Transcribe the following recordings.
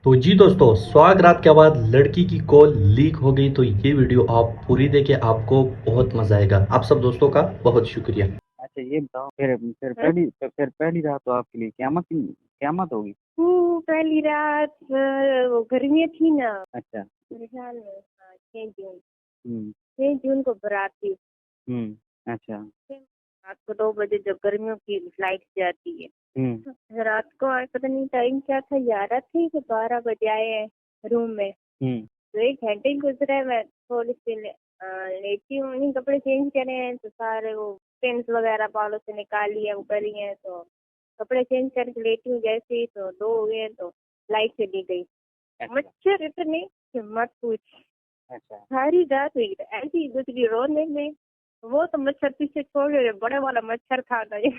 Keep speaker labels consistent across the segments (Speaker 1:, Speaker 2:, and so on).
Speaker 1: तो जी दोस्तों, स्वागत रात के बाद लड़की की कॉल लीक हो गई। तो ये वीडियो आप पूरी देखें, आपको बहुत मजा आएगा। आप सब दोस्तों का बहुत शुक्रिया।
Speaker 2: अच्छा ये बताओ फिर
Speaker 3: हाँ?
Speaker 2: पहली रात तो आपके लिए क्यामत होगी।
Speaker 3: पहली रात वो गर्मी थी ना।
Speaker 2: अच्छा।
Speaker 3: मेरे ख्याल में हाँ, 6 जून।
Speaker 2: हम्म
Speaker 3: 6 जून को बारात थी।
Speaker 2: अच्छा।
Speaker 3: रात को 2 बजे जब गर्मियों की फ्लाइट जाती है।
Speaker 2: हम्म
Speaker 3: रात को आए, पता नहीं टाइम क्या था, 11 थी कि 12 बजे आए हैं रूम में।
Speaker 2: हम्म
Speaker 3: तो 1 घंटे ही गुजरा है, मैं थोड़ी सी लेटी हूँ, नहीं कपड़े चेंज करे हैं तो सारे वो पेंस वगैरह बालों से निकाली है, वो करी है, तो कपड़े चेंज करके लेटी हूँ। जैसे ही तो 2 हो गए तो लाइट चली गई।
Speaker 2: अच्छा
Speaker 3: मच्छर इतने कि मत पूछ।
Speaker 2: अच्छा।
Speaker 3: सारी रात हुई ऐसी ही गुजरी रोने में। वो तो मच्छर पीछे छोड़ गए, बड़े वाला मच्छर था ना ये।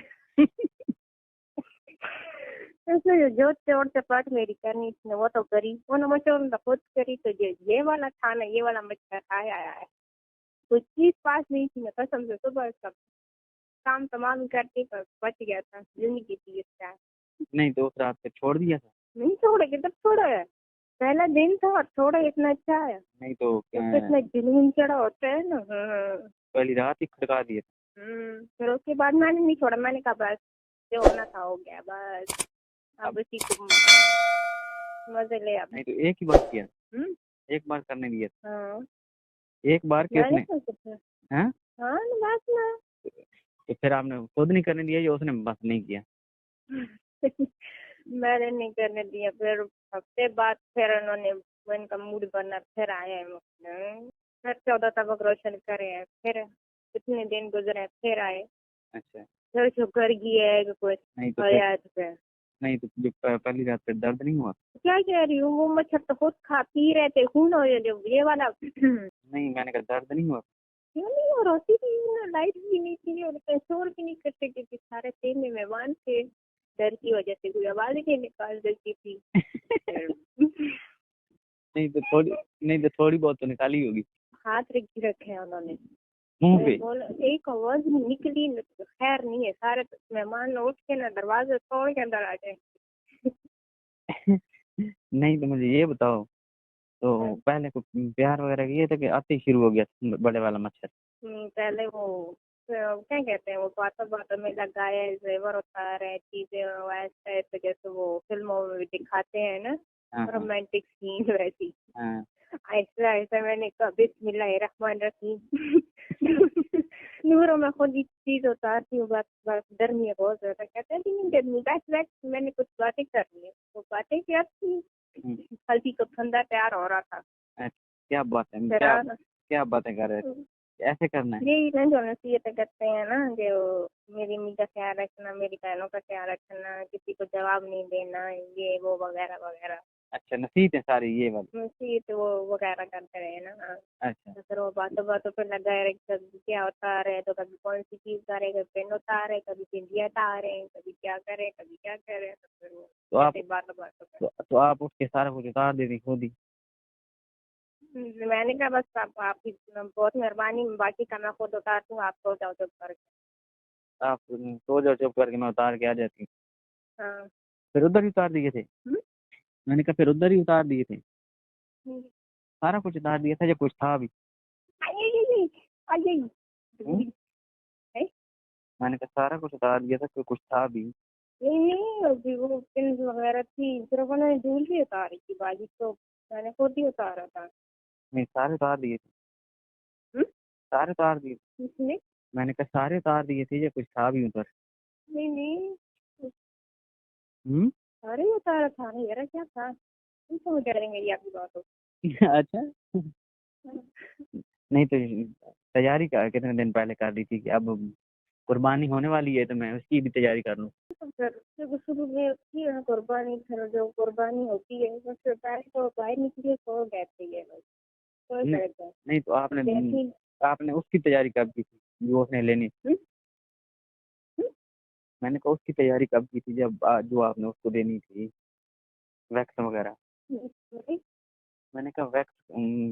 Speaker 3: ऐसे जो चोर चपाट मेरी करनी थी ना, वो तो करी, वो ना मच्छर ने खुद करी। तो ये वाला था ना, ये वाला मच्छर आया आया। कोई चीज पास नहीं थी ना, कसम से सुबह सब काम तमाम करके पर बच गया था। जिंदगी थी इसका।
Speaker 2: नहीं तो उस रात पे छोड़ दिया था।
Speaker 3: नहीं छोड़े, किधर छोड़ा है। पहला दिन था और थोड़ा इतना अच्छा है।
Speaker 2: नहीं तो
Speaker 3: तो इतना जुनून चढ़ा होता है ना।
Speaker 2: पहली रात ही खड़का दिया था।
Speaker 3: फिर उसके बाद मैंने नहीं छोड़ा। मैंने कहा बस जो होना था हो गया, बस अब उसी को मजे ले अब।
Speaker 2: नहीं तो एक ही बार किया,
Speaker 3: हम्म,
Speaker 2: एक बार करने दिया था।
Speaker 3: हाँ
Speaker 2: एक बार के
Speaker 3: मैंने
Speaker 2: उसने।
Speaker 3: तो कुछ।
Speaker 2: हैं?
Speaker 3: हाँ ना, बस ना।
Speaker 2: तो फिर आपने खुद नहीं करने दिया या उसने बस नहीं किया।
Speaker 3: मैंने नहीं करने दिया। फिर हफ्ते बाद फिर उन्होंने इनका मूड बना, फिर आए हैं फिर 14 तबक रोशन करे हैं। फिर कितने दिन गुजरे हैं, फिर आए।
Speaker 2: अच्छा।
Speaker 3: फिर शुक्र की है कि कुछ
Speaker 2: नहीं तो फिर
Speaker 3: आया तो फिर।
Speaker 2: नहीं तो जो पहली रात पे दर्द नहीं हुआ।
Speaker 3: क्या कह रही हूँ, वो मच्छर तो खुद खा पी रहे थे खून हो ये वाला।
Speaker 2: नहीं मैंने कहा दर्द नहीं हुआ।
Speaker 3: क्यों नहीं, और होती थी ना, लाइट भी नहीं थी और शोर भी नहीं करते क्योंकि सारे ट्रेन में मेहमान थे। डर की वजह से कोई आवाज नहीं निकाल देती थी।
Speaker 2: नहीं तो थोड़ी बहुत तो निकाली होगी
Speaker 3: हाथ रखी रखे हैं उन्होंने।
Speaker 2: मुंह
Speaker 3: वो
Speaker 2: पे।
Speaker 3: बोल एक आवाज नहीं निकली न, तो खैर नहीं है। सारे मेहमान उठ के ना दरवाजे तोड़ के अंदर आ गए।
Speaker 2: नहीं तो मुझे ये बताओ, तो पहले को प्यार वगैरह किए थे कि आते ही शुरू हो गया था बड़े वाला मच्छर।
Speaker 3: पहले वो क्या कहते हैं, वो बातों बातों में लगाया है, जेवर उतार है, चीजें वैसे तो जैसे वो फिल्मों में भी दिखाते हैं ना,
Speaker 2: हाँ हाँ
Speaker 3: रोमांटिक सीन वैसी।
Speaker 2: हाँ।
Speaker 3: ऐसा ऐसा मैंने कहा बिस्मिल्लाहिर्रहमानिर्रहीम। नूरों में खुद ही चीज उतारती हूँ। बस बस गर्मी है बहुत ज्यादा। कहते हैं नहीं गर्मी, बस बस मैंने कुछ बातें करनी है। वो बातें क्या थी,
Speaker 2: हम्म,
Speaker 3: हल्दी को ठंडा तैयार हो रहा था।
Speaker 2: अच्छा, क्या बात है,
Speaker 3: फिर
Speaker 2: क्या बातें कर रहे थे, ऐसे करना है।
Speaker 3: यही ना जो नसीहतें करते हैं ना, जो मेरी अम्मी का ख्याल रखना, मेरी बहनों का ख्याल रखना, किसी को जवाब नहीं देना, ये वो वगैरह वगैरह।
Speaker 2: अच्छा नसीहत है सारी ये वाली।
Speaker 3: नसीहत वो वगैरह करते रहे ना। हाँ।
Speaker 2: अच्छा।
Speaker 3: तो फिर वो बातों बातों पर लगा रहे, कभी क्या उतार है तो कभी कौन सी चीज उतारे, कभी पेन उतार है, कभी बिंदिया उतार है, कभी क्या करे कभी क्या करे। तो फिर वो
Speaker 2: तो आप
Speaker 3: ऐसे बातों बातों पर।
Speaker 2: तो आप उसके सारा कुछ उतार देती खुद ही।
Speaker 3: मैंने कहा बस आप आपकी बहुत मेहरबानी, बाकी का मैं खुद उतारती हूँ, आप सो जाओ चुप करके।
Speaker 2: आप सो जाओ चुप करके, मैं उतार के आ जाती हूँ।
Speaker 3: हाँ।
Speaker 2: फिर उधर ही उतार दिए थे।
Speaker 3: हम्म?
Speaker 2: मैंने कहा फिर उधर ही उतार दिए थे।
Speaker 3: हम्म।
Speaker 2: सारा कुछ उतार दिया था या कुछ था भी।
Speaker 3: आई आई आई आई आई।
Speaker 2: हम्म?
Speaker 3: है?
Speaker 2: मैंने कहा सारा कुछ उतार दिया था, कोई कुछ था भी।
Speaker 3: नहीं नहीं, अभी वो पिन वगैरह थी, सिर्फ उन्होंने ज्वेलरी उतारी थी, बाकी तो मैंने खुद ही उतारा था।
Speaker 2: नहीं सारे उतार दिए थे।
Speaker 3: हम्म?
Speaker 2: सारे उतार दिए।
Speaker 3: इसने
Speaker 2: मैंने कहा सारे उतार दिए थे या कुछ था भी उधर।
Speaker 3: नहीं नहीं,
Speaker 2: हम्म।
Speaker 3: सारे ही उतारा था ना यार, क्या था। तुम समझ रहे मेरी आपकी बात हो।
Speaker 2: अच्छा। नहीं तो तैयारी का कितने दिन पहले कर दी थी कि अब कुर्बानी होने वाली है तो मैं उसकी भी तैयारी कर लूँ।
Speaker 3: तो फिर शुरू में उसकी है कुर्बानी, फिर जो कुर्बानी होती है बस पहले तो बाहर निकले तो गए थे ये लोग। कोई
Speaker 2: नहीं,
Speaker 3: फर्क है
Speaker 2: नहीं तो
Speaker 3: जैसी।
Speaker 2: आपने उसकी तैयारी कब की थी जो उसने लेनी।
Speaker 3: हम्म? हम्म?
Speaker 2: मैंने कहा उसकी तैयारी कब की थी जब जो आपने उसको देनी थी, वैक्स वगैरह।
Speaker 3: नहीं,
Speaker 2: मैंने कहा वैक्स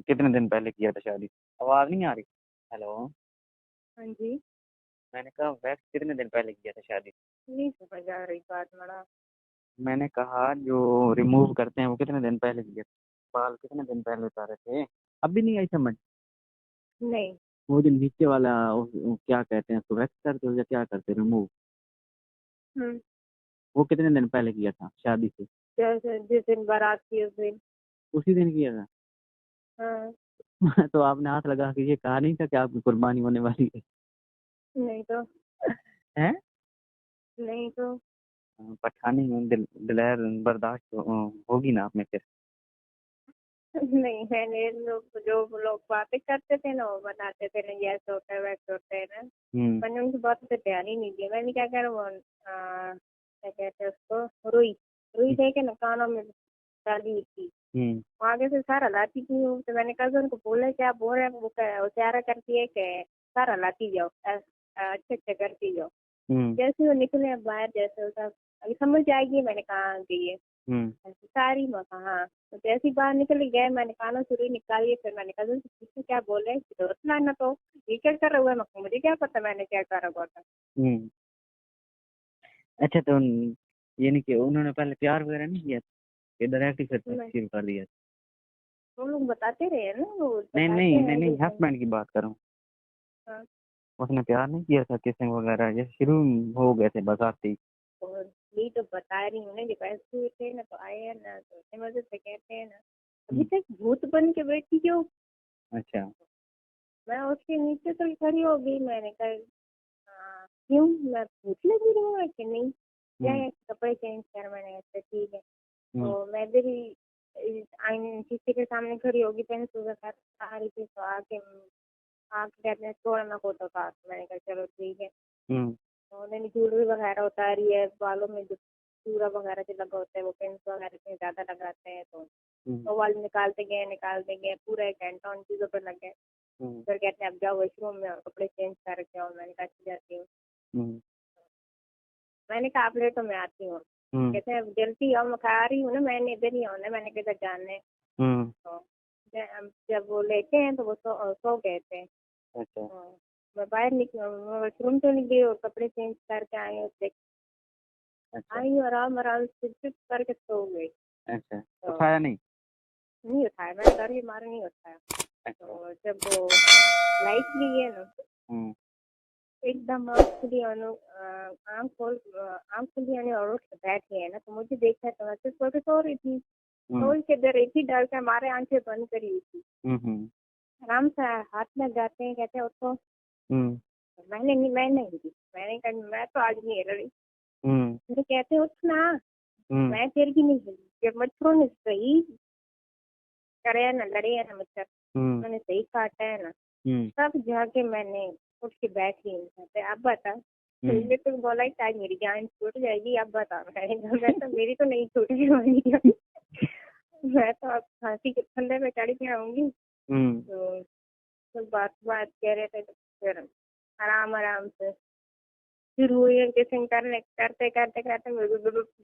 Speaker 2: कितने दिन पहले किया था शादी। आवाज नहीं आ रही। हेलो।
Speaker 3: हाँ जी।
Speaker 2: मैंने कहा वैक्स कितने दिन पहले किया था शादी।
Speaker 3: नहीं समझ आ रही बात मड़ा।
Speaker 2: मैंने कहा जो रिमूव करते हैं वो कितने दिन पहले किए? बाल कितने दिन पहले उतारे थे? अब भी नहीं आई समझ?
Speaker 3: नहीं।
Speaker 2: वो जो नीचे वाला वो क्या कहते हैं, उसको वैक्स करते हो या क्या करते हो रिमूव?
Speaker 3: हम्म।
Speaker 2: वो कितने दिन पहले किया था शादी से?
Speaker 3: जैसे जिस दिन बारात थी उस दिन।
Speaker 2: उसी दिन किया था?
Speaker 3: हाँ।
Speaker 2: तो आपने हाथ लगा के ये कहा नहीं था कि आपकी कुर्बानी होने वाली है?
Speaker 3: नहीं तो।
Speaker 2: हैं?
Speaker 3: नहीं तो।
Speaker 2: पठानी में दिलेर बर्दाश्त होगी ना आप में फिर?
Speaker 3: नहीं, मैंने जो लोग बातें करते थे ना वो बताते थे ना, ये ऐसा होता है वैसा होता है ना।
Speaker 2: हम्म।
Speaker 3: मैंने उनकी बातों पे ध्यान ही नहीं दिया। मैंने क्या करा, वो क्या कहते हैं उसको, रुई। रुई लेके ना कानों में डाली हुई थी।
Speaker 2: हम्म।
Speaker 3: आगे से सारा लाती थी हूँ, तो मैंने कजन को बोला क्या बोल रहे हैं, वो चारा करती है कि सारा लाती जाओ, अच्छे अच्छे करती जाओ।
Speaker 2: हम्म।
Speaker 3: जैसे वो निकले बाहर, जैसे होता अभी समझ आएगी, मैंने कहा गई है
Speaker 2: हम्म।
Speaker 3: ऐसी सारी। मैं कहा हाँ। तो जैसे ही बाहर निकल गए, मैंने कानों से रुई निकाली। फिर मैंने कजन से पूछा क्या बोल रहे हैं, रोतना ना तो ये क्या कर रहा हुआ है। मैं कहा, मुझे क्या पता मैंने क्या करा हुआ था।
Speaker 2: हम्म। अच्छा, तो ये नहीं कि उन्होंने पहले प्यार वगैरह नहीं किया? ये डायरेक्ट ही फिर
Speaker 3: मैं-
Speaker 2: शुरू कर दिया?
Speaker 3: वो लोग बताते रहे ना, वो
Speaker 2: नहीं
Speaker 3: बताते
Speaker 2: नहीं नहीं
Speaker 3: हैं
Speaker 2: नहीं,
Speaker 3: जैसे।
Speaker 2: हस्बैंड की बात कर रहा हूँ।
Speaker 3: हाँ।
Speaker 2: उसने प्यार नहीं किया था किसिंग वगैरह जैसे शुरू हो गए थे बस आते ही?
Speaker 3: और यही तो बता रही हूँ ना, जब ऐसे हुए थे ना तो आए हैं ना, तो इतनी मजे से कहते हैं ना, अभी
Speaker 2: हम्म।
Speaker 3: तक भूत बन के बैठी क्यों।
Speaker 2: अच्छा।
Speaker 3: मैं उसके नीचे तो खड़ी हो गई। मैंने कहा क्यों, मैं भूत लगी रही हूँ कि नहीं, क्या
Speaker 2: हम्म।
Speaker 3: है कपड़े चेंज कर। मैंने अच्छा ठीक है।
Speaker 2: हम्म।
Speaker 3: तो मैं इधर ही आईने शीशे के सामने खड़ी होगी, पेन सुबह आ रही थी, तो आके आके कहते हैं छोड़ ना को तो का। मैंने कहा चलो ठीक है।
Speaker 2: हम्म।
Speaker 3: तो उन्होंने ज्वेलरी वगैरह उतारी है, बालों में जो चूड़ा वगैरह जो लगा होता है वो पेंस वगैरह से ज्यादा लगाते हैं, तो
Speaker 2: हम्म।
Speaker 3: वो वाले निकालते गए पूरा 1 घंटा उन चीजों पर लग गए।
Speaker 2: हम्म।
Speaker 3: फिर कहते हैं अब जाओ वॉशरूम में और कपड़े चेंज करके आओ। मैंने कहा अच्छी जाती हूँ।
Speaker 2: हम्म।
Speaker 3: मैंने कहा आप लेटो मैं आती हूँ।
Speaker 2: हम्म।
Speaker 3: कहते हैं जल्दी आओ। मैं कहा आ रही हूँ ना, मैंने इधर ही आना। मैंने कहा जानने।
Speaker 2: हम्म।
Speaker 3: तो जब वो लेते हैं तो वो सो गए थे।
Speaker 2: अच्छा।
Speaker 3: तो मैं बाहर निकल, मैं वॉशरूम तो नहीं गई और कपड़े चेंज करके आई हूँ।
Speaker 2: अच्छा।
Speaker 3: आई हूँ आराम आराम से चुप करके सो गई।
Speaker 2: अच्छा,
Speaker 3: तो
Speaker 2: उठाया नहीं?
Speaker 3: नहीं उठाया, मैंने डर के मारे नहीं उठाया।
Speaker 2: अच्छा।
Speaker 3: तो जब वो लाइट गई है ना,
Speaker 2: हम्म।
Speaker 3: एकदम आँख खुली आँख खुली और उठ के बैठी है ना, तो मुझे देखा तो मैं तो सो रही थी।
Speaker 2: हम्म।
Speaker 3: सो के डर रही थी, डर के हमारे आंखें बंद करी हुई थी।
Speaker 2: हम्म।
Speaker 3: आराम से हाथ में जाते हैं, कहते हैं उठो।
Speaker 2: हम्म।
Speaker 3: मैं नहीं दी। मैंने कहा मैं तो आज नहीं हिल रही।
Speaker 2: हम्म।
Speaker 3: फिर कहते हैं उठना।
Speaker 2: हम्म।
Speaker 3: मैं फिर भी नहीं हिली। जब मच्छरों ने सही करे है ना, लड़े है ना मच्छर,
Speaker 2: हम्म।
Speaker 3: मैंने सही काटा है ना,
Speaker 2: हम्म।
Speaker 3: तब जाके मैंने उठ के बैठी। अब बता। तुमने तो बोला ही था आज मेरी जान छूट जाएगी, अब बता। मैंने कहा मैं तो मेरी तो नहीं छूटने वाली है। मैं तो अब फांसी के फंदे पे चढ़ के आऊंगी।
Speaker 2: हम्म।
Speaker 3: तो बात बात कह रहे थे, तो फिर आराम आराम से शुरू हुई है किसिंग करने। करते करते करते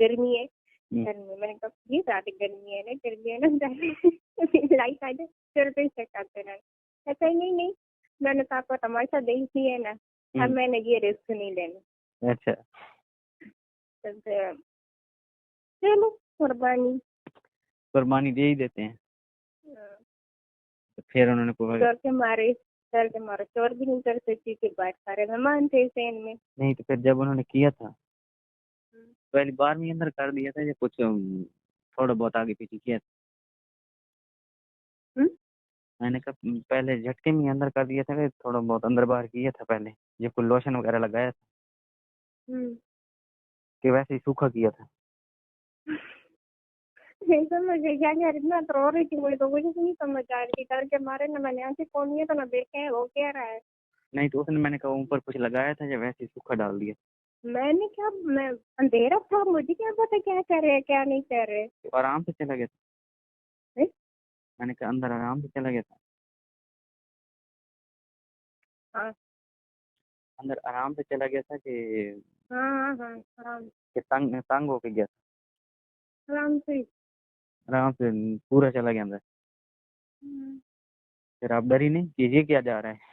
Speaker 3: गर्मी है। गर्मी, मैंने कहा ये ज्यादा गर्मी है ना, गर्मी है ना। लाइट आ जाए फिर से चेक करते रहे। ऐसा ही नहीं नहीं, मैंने तो आपको तमाशा देखी है ना, अब मैंने ये रिस्क नहीं लेना।
Speaker 2: अच्छा।
Speaker 3: तो फिर चलो कुर्बानी।
Speaker 2: कुर्बानी दे ही देते हैं। तो फिर उन्होंने
Speaker 3: डर के मारे, डर के मारे चोर भी नहीं कर सकती थी। बात सारे मेहमान थे ट्रेन में।
Speaker 2: नहीं, तो फिर जब उन्होंने किया था पहली बार में अंदर कर दिया था या कुछ थोड़ा बहुत आगे पीछे किया था?
Speaker 3: हम्म?
Speaker 2: मैंने कहा पहले झटके में ही अंदर कर दिया था कि थोड़ा बहुत अंदर बाहर किया था पहले, ये कोई लोशन वगैरह लगाया था
Speaker 3: हम्म।
Speaker 2: कि वैसे ही सूखा किया था?
Speaker 3: नहीं समझ गई क्या कह रही थी। मैं तो रो रही थी, मुझे तो कुछ नहीं समझ आ रही थी। डर के मारे ना मैंने आंखें खोली है तो ना देखे है वो कह रहा है।
Speaker 2: नहीं, तो उसने मैंने कहा ऊपर कुछ लगाया था या वैसे ही सूखा डाल दिया?
Speaker 3: मैंने क्या, मैं अंधेरा था, मुझे क्या पता क्या कर रहे हैं क्या नहीं कर रहे।
Speaker 2: तो आराम से चला गया था?
Speaker 3: हैं?
Speaker 2: मैंने कहा अंदर आराम से चला गया था?
Speaker 3: हाँ
Speaker 2: अंदर आराम से चला गया था कि
Speaker 3: हाँ हाँ हाँ, आराम
Speaker 2: तंग तंग होके गया था?
Speaker 3: आराम से।
Speaker 2: आराम से पूरा चला गया अंदर?
Speaker 3: हम्म।
Speaker 2: फिर आप डरी नहीं कि ये क्या जा रहा है?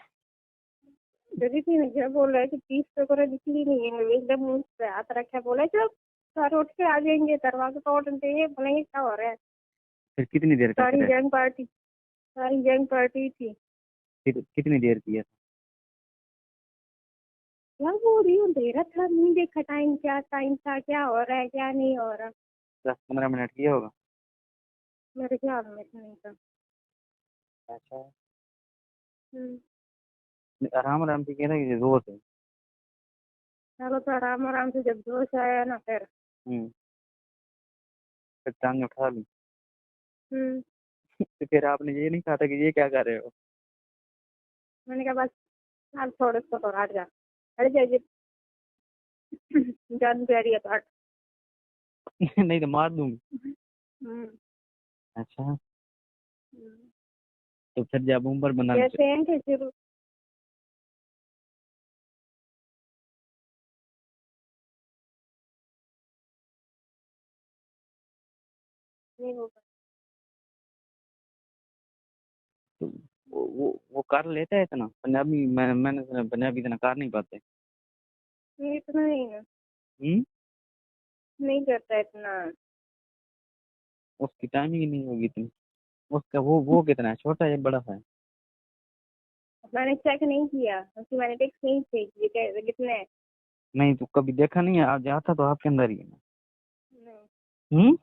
Speaker 3: डरी थी ना, क्या बोल रहा है कि 30 तो करे दिखली नहीं है, एकदम मुंह पे हाथ रखा, बोला चुप सर उठ के आ जाएंगे, दरवाजा तोड़ते हैं, बोलेंगे क्या हो रहा है।
Speaker 2: फिर कितनी देर करते
Speaker 3: सारी
Speaker 2: रहे?
Speaker 3: जंग पार्टी थी।
Speaker 2: फिर कितनी देर की है?
Speaker 3: क्या बोल रही हूँ, देर था, नहीं देखा टाइम, क्या टाइम था, क्या हो रहा है, क्या नहीं हो रहा।
Speaker 2: 10-15 मिनट किया होगा।
Speaker 3: मेरे ख्याल में तो नहीं था।
Speaker 2: अच्छा,
Speaker 3: हम्म।
Speaker 2: आराम आराम से किया था कि जोर से?
Speaker 3: चलो तो आराम आराम से, जब जोश आया ना फिर।
Speaker 2: हम्म। फिर टांग उठा ली?
Speaker 3: हम्म।
Speaker 2: तो फिर आपने ये नहीं कहा था कि ये क्या कर रहे हो?
Speaker 3: मैंने कहा बस आप थोड़े उसको तो हट जा, हट जाइए। जान प्यारी है तो हट।
Speaker 2: नहीं तो मार दूंगी।
Speaker 3: हम्म।
Speaker 2: अच्छा,
Speaker 3: हम्म।
Speaker 2: तो फिर जब ऊपर बना
Speaker 3: जैसे हैं कि शुरू नहीं होगा।
Speaker 2: तो वो कर लेता है इतना पंजाबी? मैंने सुना पंजाबी इतना कर नहीं पाते।
Speaker 3: नहीं इतना नहीं ना,
Speaker 2: हम्म।
Speaker 3: नहीं करता इतना।
Speaker 2: उसकी टाइमिंग ही नहीं होगी इतनी। उसका वो कितना है, छोटा है बड़ा है?
Speaker 3: मैंने चेक नहीं किया, उसकी मैंने टेक्स्ट नहीं भेजी कितने हैं।
Speaker 2: नहीं तो कभी देखा नहीं है? आप जाता तो आपके अंदर ही है ना।
Speaker 3: नहीं।
Speaker 2: हम्म।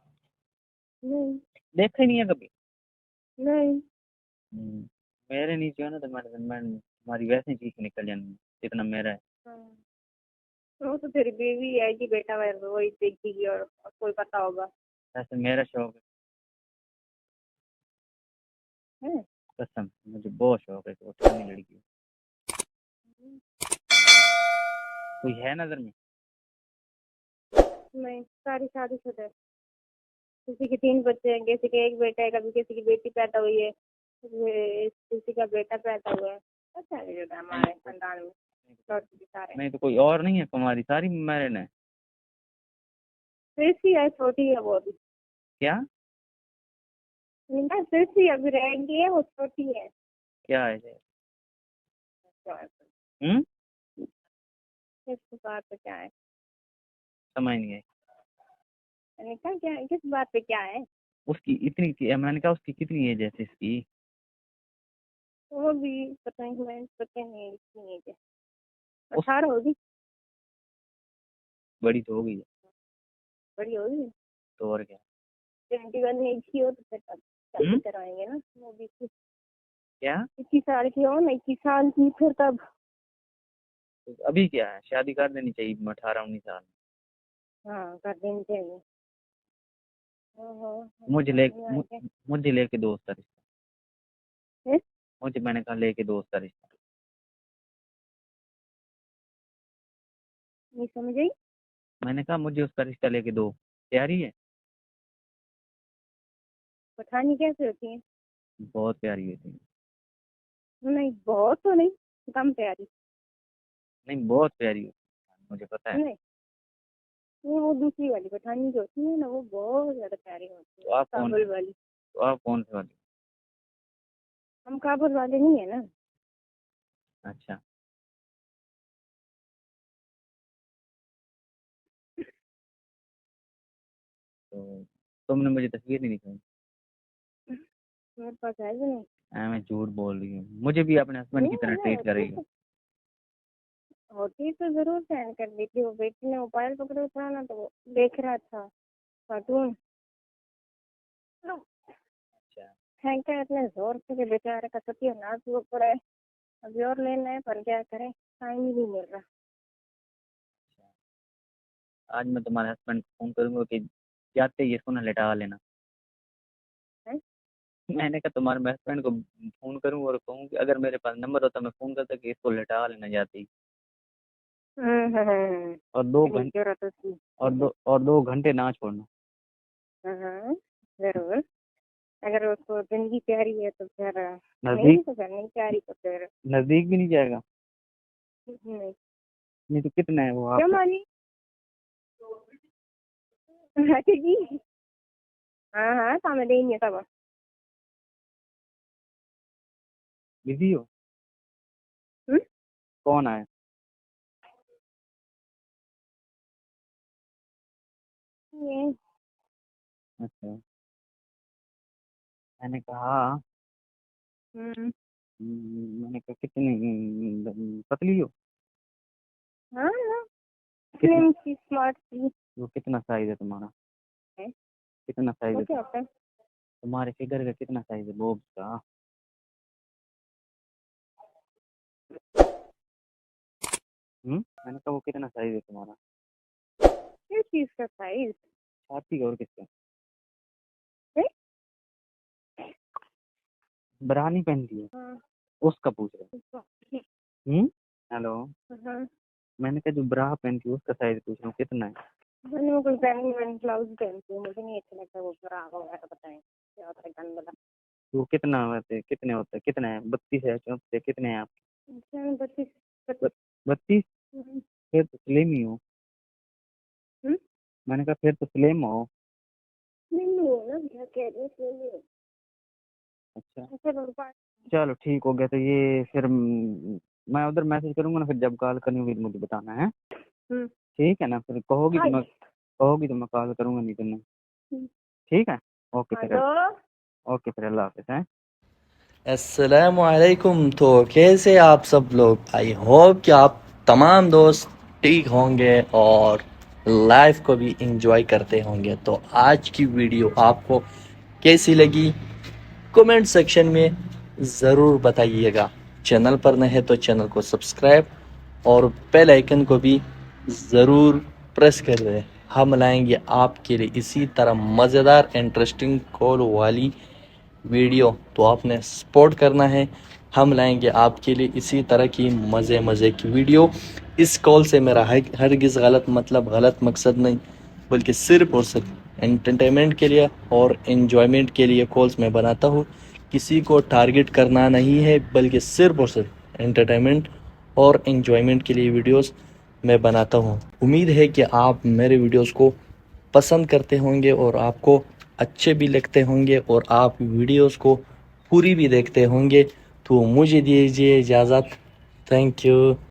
Speaker 3: नहीं।
Speaker 2: देखा ही नहीं है कभी?
Speaker 3: नहीं।
Speaker 2: मेरे नीचे हो ना तो तुम्हारी वैसे ही चीख निकल जानी है, जितना मेरा है।
Speaker 3: हाँ। वो तो तेरी बीवी है कि बेटा वही देखेगी और कोई पता होगा।
Speaker 2: वैसे मेरा शौक
Speaker 3: है।
Speaker 2: है, कसम मुझे बहुत शौक है कि वो ठंडी लड़की हो। कोई है नजर में?
Speaker 3: नहीं, सारी शादीशुदा है। किसी के 3 बच्चे हैं, किसी के 1 बेटा है, कभी किसी की बेटी पैदा हुई है, किसी का बेटा पैदा हुआ है। अच्छा है जो
Speaker 2: नहीं
Speaker 3: हमारे
Speaker 2: तो
Speaker 3: खानदान में लौटते भी सारे।
Speaker 2: नहीं तो कोई और नहीं है? तुम्हारी सारी मैरिड है?
Speaker 3: कृषि है, छोटी है वो भी।
Speaker 2: क्या?
Speaker 3: इनका कृषि अभी रहेंगी है, वो छोटी है।
Speaker 2: क्या है ये? हम्म।
Speaker 3: किस बात पे क्या है।
Speaker 2: समझ नहीं आई।
Speaker 3: मैंने कहा क्या, किस बात पे क्या है।
Speaker 2: उसकी मैंने कहा उसकी कितनी एज है इसकी?
Speaker 3: वो भी पता नहीं, मैं पता नहीं कितनी है क्या।
Speaker 2: उस
Speaker 3: 18 होगी।
Speaker 2: बड़ी तो हो गई है।
Speaker 3: बड़ी होगी।
Speaker 2: तो और क्या?
Speaker 3: 21 एज की हो तो फिर तब शादी
Speaker 2: हम्म।
Speaker 3: करवाएंगे ना, वो भी
Speaker 2: क्या?
Speaker 3: 21 साल की हो ना, 21 साल की, फिर तब।
Speaker 2: तो अभी क्या है, शादी कर देनी चाहिए 18-19 साल में।
Speaker 3: हाँ कर देनी चाहिए। ओहो।
Speaker 2: मुझे ले
Speaker 3: समझ में आ गया।
Speaker 2: मुझे लेके दोस्त का रिश्ता।
Speaker 3: हैं?
Speaker 2: मुझे मैंने कहा लेके दोस्त का रिश्ता।
Speaker 3: नहीं समझ आई।
Speaker 2: मैंने कहा मुझे उसका रिश्ता लेके दो। प्यारी है?
Speaker 3: पठानी कैसे होती है।
Speaker 2: बहुत प्यारी होती है।
Speaker 3: नहीं बहुत तो नहीं, कम प्यारी।
Speaker 2: नहीं बहुत प्यारी होती है, मुझे पता है।
Speaker 3: नहीं, वो दूसरी वाली पठानी जो होती है ना, वो बहुत ज्यादा प्यारी होती है,
Speaker 2: तो आप कौन
Speaker 3: काबुल वाली।
Speaker 2: तो आप कौन से वाली?
Speaker 3: हम काबुल वाले नहीं है ना।
Speaker 2: अच्छा। तो तुमने मुझे तस्वीर नहीं दिखाई?
Speaker 3: मेरे पास है भी नहीं।
Speaker 2: मैं झूठ बोल रही हूँ, मुझे भी अपने हस्बैंड की
Speaker 3: नहीं
Speaker 2: तरह
Speaker 3: है,
Speaker 2: ट्रीट कर रही हो।
Speaker 3: होती तो जरूर सेंड कर देती। वो बेटी ने मोबाइल पकड़ा था ना, तो वो देख रहा था कार्टून।
Speaker 2: अच्छा।
Speaker 3: है क्या, इतने जोर से कि बेचारे का सत्यानाश हुआ पड़ा है। अभी और लेना है, पर क्या करें, टाइम ही नहीं मिल रहा।
Speaker 2: आज मैं तुम्हारे हस्बैंड को फोन करूंगा कि जाते ही इसको ना लेटा लेना।
Speaker 3: है।
Speaker 2: मैंने कहा तुम्हारे हस्बैंड को फोन करूंगा और कहूँ कि अगर मेरे पास नंबर होता मैं फोन करता कि इसको लेटा लेना जाते ही। और दो
Speaker 3: मेरी
Speaker 2: घंटे
Speaker 3: जरूरत उसकी।
Speaker 2: और 2 घंटे ना छोड़ना।
Speaker 3: हाँ जरूर। अगर उसको जिंदगी प्यारी है तो फिर नहीं,
Speaker 2: नजदीक
Speaker 3: तो फिर नहीं प्यारी तो फिर
Speaker 2: नजदीक भी नहीं जाएगा?
Speaker 3: नहीं।
Speaker 2: नहीं तो कितना है वो
Speaker 3: क्यों
Speaker 2: आपसे?
Speaker 3: मानी। हटेगी। हाँ हाँ, सामने देंगे सब।
Speaker 2: बिजी हो?
Speaker 3: हम्म?
Speaker 2: कौन आया?
Speaker 3: ये
Speaker 2: अच्छा, मैंने कहा
Speaker 3: हम्म,
Speaker 2: मैंने कहा कितनी पतली हो?
Speaker 3: हाँ हाँ,
Speaker 2: कितना
Speaker 3: स्लिम सी स्मार्ट सी
Speaker 2: वो कितना साइज है तुम्हारा?
Speaker 3: है।
Speaker 2: कितना साइज
Speaker 3: वो
Speaker 2: है
Speaker 3: क्या होता है?
Speaker 2: तुम्हारे फिगर का? कितना साइज है बोब्स का? मैंने कहा वो कितना साइज है तुम्हारा?
Speaker 3: किस चीज का साइज
Speaker 2: छाती का और किसका?
Speaker 3: है?
Speaker 2: ब्रा नहीं पहनती है
Speaker 3: हाँ
Speaker 2: उसका पूछ रहे?
Speaker 3: हाँ,
Speaker 2: हेलो,
Speaker 3: हाँ।
Speaker 2: मैंने कहा जो ब्रा पहनती है उसका साइज पूछ रहा हूँ कितना है?
Speaker 3: मैंने वो कोई पैंट ब्लाउज पहनती हूँ, मुझे नहीं अच्छा लगता वो फ्रॉक वगैरह, बताएं क्या होता है गन वाला।
Speaker 2: वो कितना होते कितने होते कितने हैं? 32 है, 34 कितने हैं आप?
Speaker 3: अच्छा, 32।
Speaker 2: 32?
Speaker 3: हम्म,
Speaker 2: फिर तो स्लिम ही हो।
Speaker 3: हम्म,
Speaker 2: मैंने कहा फिर तो स्लिम हो।
Speaker 3: नहीं हो ना, क्या कह रहे हो?
Speaker 2: अच्छा,
Speaker 3: अच्छा बाबा,
Speaker 2: चलो ठीक हो गया। तो ये फिर मैं उधर मैसेज करूंगा ना, फिर जब कॉल करनी होगी तो मुझे बताना है।
Speaker 3: हम्म,
Speaker 2: ठीक है ना? फिर कहोगी तो
Speaker 3: हाय,
Speaker 2: मैं कॉल करूंगा, नहीं तो नहीं। ठीक है। ओके फिर।
Speaker 3: हेलो।
Speaker 2: ओके फिर, अल्लाह हाफिज़ हैं।
Speaker 1: अस्सलाम वालेकुम। तो कैसे आप सब लोग, आई होप कि आप तमाम दोस्त ठीक होंगे और लाइफ को भी इंजॉय करते होंगे। तो आज की वीडियो आपको कैसी लगी कमेंट सेक्शन में ज़रूर बताइएगा। चैनल पर नए हैं तो चैनल को सब्सक्राइब और बेल आइकन को भी ज़रूर प्रेस कर दें। हम लाएंगे आपके लिए इसी तरह मज़ेदार इंटरेस्टिंग कॉल वाली वीडियो, तो आपने सपोर्ट करना है। हम लाएंगे आपके लिए इसी तरह की मज़े मज़े की वीडियो। इस कॉल से मेरा हरगिज़ गलत मतलब गलत मकसद नहीं, बल्कि सिर्फ और सिर्फ एंटरटेनमेंट के लिए और एंजॉयमेंट के लिए कॉल्स मैं बनाता हूँ। किसी को टारगेट करना नहीं है, बल्कि सिर्फ और सिर्फ एंटरटेनमेंट और एंजॉयमेंट के लिए वीडियोस मैं बनाता हूँ। उम्मीद है कि आप मेरे वीडियोस को पसंद करते होंगे और आपको अच्छे भी लगते होंगे और आप वीडियोस को पूरी भी देखते होंगे। तो मुझे दीजिए इजाज़त। Thank you.